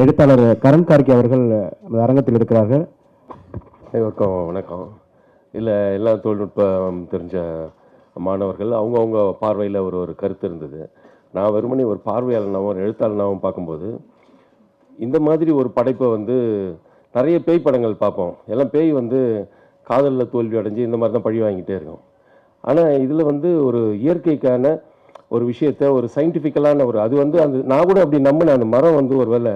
எழுத்தாளர் கரண் கார்கே அவர்கள் அரங்கத்தில் இருக்கிறார்கள். வணக்கம். இல்லை, எல்லா தொழில்நுட்பம் தெரிஞ்ச மாணவர்கள் அவங்கவுங்க பார்வையில் ஒரு கருத்து இருந்தது. நான் வெறுமனே ஒரு பார்வையாளனாகவும் ஒரு எழுத்தாளனாகவும் பார்க்கும்போது இந்த மாதிரி ஒரு படைப்பை நிறைய பேய் படங்கள் பார்ப்போம். எல்லாம் பேய் காதலில் தோல்வி அடைஞ்சு இந்த மாதிரி தான் பழி வாங்கிட்டே இருக்கும். ஆனால் இதில் ஒரு இயற்கைக்கான ஒரு விஷயத்தை ஒரு சயின்டிஃபிக்கலான அது அந்த நான் கூட அப்படி நம்பினேன். அந்த மரம் ஒரு வேளை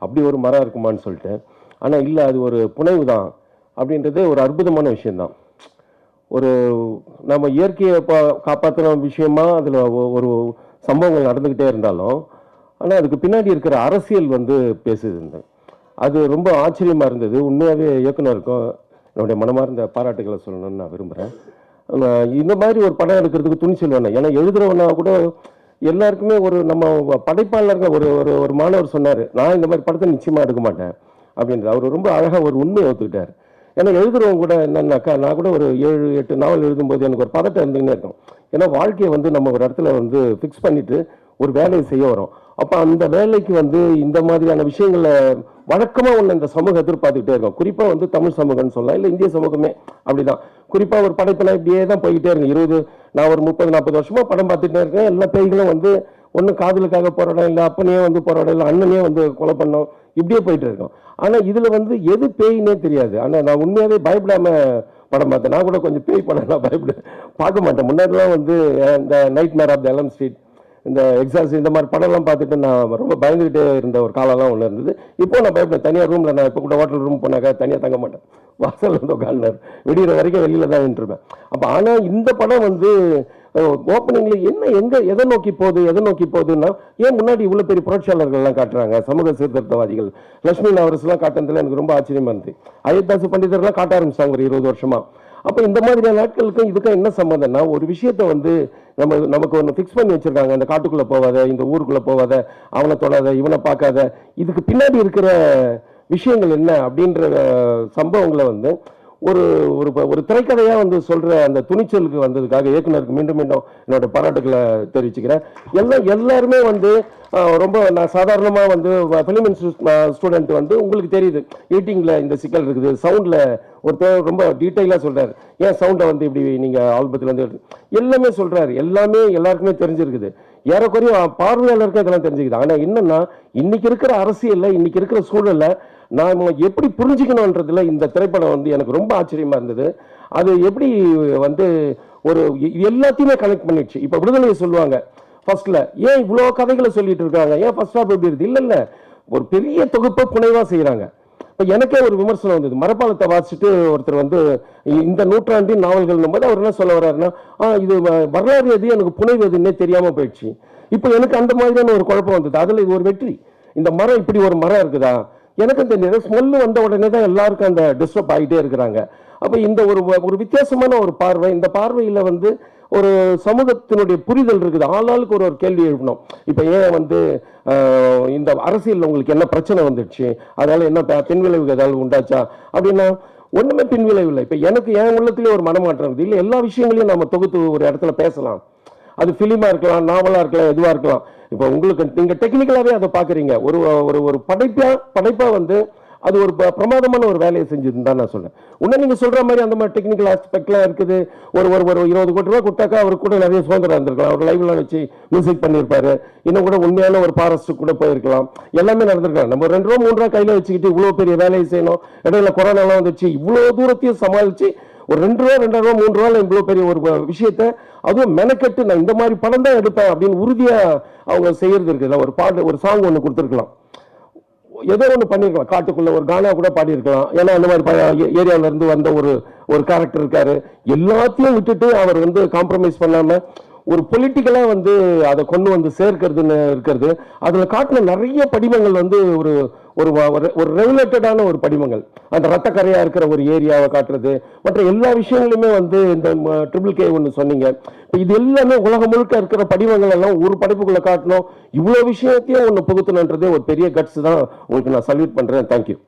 அப்படி ஒரு மரம் இருக்குமான்னு சொல்லிட்டேன். ஆனால் இல்லை, அது ஒரு புனைவு தான் அப்படின்றது ஒரு அற்புதமான விஷயந்தான். நம்ம இயற்கையை காப்பாற்றுற விஷயமா அதில் ஒரு சம்பவங்கள் நடந்துக்கிட்டே இருந்தாலும் ஆனால் அதுக்கு பின்னாடி இருக்கிற அரசியல் பேசுது. அது ரொம்ப ஆச்சரியமாக இருந்தது. உண்மையாகவே இயக்குனருக்கும் என்னுடைய மனமார்ந்த பாராட்டுகளை சொல்லணும்னு நான் விரும்புகிறேன். இந்த மாதிரி ஒரு படம் எடுக்கிறதுக்கு துணிச்சல் வேணும். ஏன்னா எழுதுறவனா கூட எல்லாருக்குமே நம்ம படைப்பாளர்கள் ஒரு மாணவர் சொன்னார், நான் இந்த மாதிரி படத்தை நிச்சயமாக எடுக்க மாட்டேன் அப்படின்றது. அவர் ரொம்ப அழகாக ஒரு உண்மையை ஒத்துக்கிட்டார். ஏன்னா எழுதுறவங்க கூட என்னன்னாக்கா, நான் கூட ஒரு 7-8 நாவல் எழுதும்போது எனக்கு ஒரு பதட்டம் இருந்துகிட்டே இருக்கும். ஏன்னா வாழ்க்கையை நம்ம ஒரு இடத்துல ஃபிக்ஸ் பண்ணிட்டு ஒரு வேலையை செய்ய வரோம். அப்போ அந்த வேலைக்கு இந்த மாதிரியான விஷயங்களை வழக்கமாக இந்த சமூகம் எதிர்பார்த்துக்கிட்டே இருக்கும். குறிப்பாக தமிழ் சமூகம்னு சொல்லலாம், இல்லை இந்திய சமூகமே அப்படிதான். குறிப்பாக ஒரு படைப்பில் இப்படியே தான் போய்கிட்டே இருக்கு. நான் ஒரு 30-40 வருஷமா படம் பார்த்துட்டே இருக்கேன். எல்லா பேய்களும் ஒன்று காதலுக்காக போராடம், இல்லை அப்பனையே போராடம், இல்லை அண்ணனே கொலை பண்ணோம், இப்படியே போயிட்டு இருக்கோம். ஆனால் இதில் எது பேயினே தெரியாது. ஆனால் நான் உண்மையாகவே பயப்படாமல் படம் பார்த்தேன். நான் கூட கொஞ்சம் பேய் படம்லாம் பார்க்க மாட்டேன். முன்னாடிலாம் இந்த nightmare of the Elm Street, இந்த எக்ஸாஸ், இந்த மாதிரி படம்லாம் பார்த்துட்டு நான் ரொம்ப பயந்துகிட்டே இருந்த ஒரு காலம்லாம் ஒன்று இருந்தது. இப்போ நான் பயப்படேன். தனியாக ரூமில் நான் இப்போ கூட ஹோட்டல் ரூம் போனாக்கா தனியாக தங்க மாட்டேன். வாசல் உட்கார்ந்தார் விடிகிற வரைக்கும் வெளியில் தான் நின்றுருப்பேன். அப்போ ஆனால் இந்த படம் ஓப்பனிங்கில் எதை நோக்கி போகுதுன்னா, ஏன் முன்னாடி இவ்வளோ பெரிய புரட்சியாளர்கள்லாம் காட்டுறாங்க, சமூக சீர்திருத்தவாதிகள், லட்சுமி நவரஸ்லாம் காட்டுறதுல எனக்கு ரொம்ப ஆச்சரியமா இருந்துச்சு. அயோத்தாசு பண்டிதர்லாம் காட்ட ஆரம்பிச்சாங்க ஒரு 20 வருஷமா. அப்போ இந்த மாதிரியான நாட்களுக்கும் இதுக்கும் என்ன சம்மந்தம்னா, ஒரு விஷயத்தை நமக்கு ஒன்று ஃபிக்ஸ் பண்ணி வச்சிருக்காங்க. அந்த காட்டுக்குள்ளே போவாத, இந்த ஊருக்குள்ளே போவாத, அவனை தொடாத, இவனை பார்க்காத. இதுக்கு பின்னாடி இருக்கிற விஷயங்கள் என்ன அப்படின்ற சம்பவங்களை ஒரு ஒரு திரைக்கதையாக சொல்கிற அந்த துணிச்சலுக்கு வந்ததுக்காக இயக்குனருக்கு மீண்டும் மீண்டும் என்னோட பாராட்டுகளை தெரிவிச்சுக்கிறேன். எல்லாருமே ரொம்ப நான் சாதாரணமாக ஃபிலிம் இன்ஸ்டியூட் ஸ்டூடெண்ட் உங்களுக்கு தெரியுது, எடிட்டிங்கில் இந்த சிக்கல் இருக்குது, சவுண்டில் ஒருத்தர் ரொம்ப டீட்டெயிலாக சொல்கிறார், ஏன் சவுண்டை இப்படி நீங்கள் ஆல்பத்தில் எல்லாமே சொல்கிறாரு. எல்லாமே எல்லாருக்குமே தெரிஞ்சிருக்குது. ஏறக்குறைய பார்வையாளருக்கு இதெல்லாம் தெரிஞ்சுக்குது. ஆனால் என்னன்னா, இன்னைக்கு இருக்கிற அரசியலில், இன்னைக்கு இருக்கிற சூழலில் நான் எப்படி புரிஞ்சுக்கணுன்றதுல இந்த திரைப்படம் எனக்கு ரொம்ப ஆச்சரியமா இருந்தது. அது எப்படி ஒரு எல்லாத்தையுமே கனெக்ட் பண்ணிடுச்சு. இப்போ விடுதலையை சொல்லுவாங்க ஃபர்ஸ்ட்ல, ஏன் இவ்வளோ கதைகளை சொல்லிட்டு இருக்காங்க, ஏன் ஃபர்ஸ்ட் ஹாஃப் எப்படி இருக்குது, இல்லை ஒரு பெரிய தொகுப்பை புனைவா செய்கிறாங்க. இப்போ எனக்கே ஒரு விமர்சனம் வந்தது. மரப்பாலத்தை வாசிச்சுட்டு ஒருத்தர் இந்த நூற்றாண்டின் நாவல்கள் போது அவர் என்ன சொல்ல வர்றாருன்னா, இது வரலாறு எது, எனக்கு புனைவு எதுன்னே தெரியாமல் போயிடுச்சு. இப்போ எனக்கு அந்த மாதிரியான ஒரு குழப்பம் வந்தது. அதில் இது ஒரு வெற்றி. இந்த மரம், இப்படி ஒரு மரம் இருக்குதா, எனக்கு அந்த ஸ்மெல்லு வந்த உடனே தான் எல்லாருக்கும் அந்த டிஸ்டர்ப் ஆகிட்டே இருக்கிறாங்க. அப்போ இந்த ஒரு வித்தியாசமான ஒரு பார்வை, இந்த பார்வையில் ஒரு சமூகத்தினுடைய புரிதல் இருக்குது. ஆளாளுக்கு ஒரு கேள்வி எழுப்பணும். இப்போ ஏன் இந்த அரசியலில் உங்களுக்கு என்ன பிரச்சனை வந்துடுச்சு, அதனால என்ன பின்விளைவுகள் ஏதாவது உண்டாச்சா அப்படின்னா, ஒன்றுமே பின்விளைவு இல்லை. இப்போ எனக்கு என் உள்ளத்திலே ஒரு மனமாற்றம் இருக்குது. இல்லை, எல்லா விஷயங்களையும் நம்ம தொகுத்து ஒரு இடத்துல பேசலாம். அது ஃபிலிமாக இருக்கலாம், நாவலாக இருக்கலாம், எதுவாக இருக்கலாம். இப்போ உங்களுக்கு நீங்கள் டெக்னிக்கலாகவே அதை பார்க்குறீங்க. ஒரு ஒரு படைப்பாக அது ஒரு பிரமாதமான ஒரு வேலையை செஞ்சதுன்னு தான் நான் சொல்றேன். இன்னும் நீங்கள் சொல்கிற மாதிரி அந்த மாதிரி டெக்னிக்கல் ஆஸ்பெக்ட்லாம் இருக்குது. ஒரு 20 கோடி ரூபா கொடுத்தாக்கா அவருக்கு கூட நிறைய சுதந்திரம் இருந்திருக்கலாம். அவர் லைவ்லாம் வச்சு மியூசிக் பண்ணியிருப்பாரு. இன்னும் கூட உண்மையான ஒரு ஃபாரஸ்ட் கூட போயிருக்கலாம். எல்லாமே நடந்திருக்கலாம். நம்ம 2 ரூபா 3 ரூபா கையில் வச்சுக்கிட்டு இவ்வளோ பெரிய வேலையை செய்யணும். இடையில கொரோனாலாம் வந்துச்சு. இவ்வளோ தூரத்தையும் சமாளித்து ஒரு 2 ரூபா 2.5 ரூபா 3 ரூபாயில் இவ்வளோ பெரிய ஒரு விஷயத்த அதுவும் மெனக்கெட்டு நான் இந்த மாதிரி படம் தான் எடுப்பேன் அப்படின்னு உறுதியாக அவங்க செய்யறது இருக்குல்ல. ஒரு பாட்டு, ஒரு சாங் ஒன்று கொடுத்துருக்கலாம், ஏதோ ஒன்று பண்ணியிருக்கலாம், காட்டுக்குள்ள ஒரு கானா கூட பாடியிருக்கலாம். ஏன்னா அந்த மாதிரி ஏரியாவில இருந்து வந்த ஒரு கேரக்டர் இருக்காரு. எல்லாத்தையும் விட்டுட்டு அவர் காம்ப்ரமைஸ் பண்ணாம ஒரு பொலிட்டிக்கலா அதை கொண்டு சேர்க்கிறதுன்னு இருக்கிறது. அதுல காட்டின நிறைய படிமங்கள் ஒரு ஒரு ரெகுலேட்டடான ஒரு படிமங்கள். அந்த ரத்தக்கரையா இருக்கிற ஒரு ஏரியாவை காட்டுறது, மற்ற எல்லா விஷயங்களுமே இந்த ட்ரிபிள் ஒன்று சொன்னீங்க. இது எல்லாமே உலகம் முழுக்க இருக்கிற படிமங்கள் எல்லாம் ஒரு படைப்புக்குள்ள காட்டணும். இவ்வளவு விஷயத்தையும் ஒன்று புகுத்தணுன்றதே ஒரு பெரிய கட்ஸ் தான். உங்களுக்கு நான் சல்யூட் பண்றேன். தேங்க்யூ.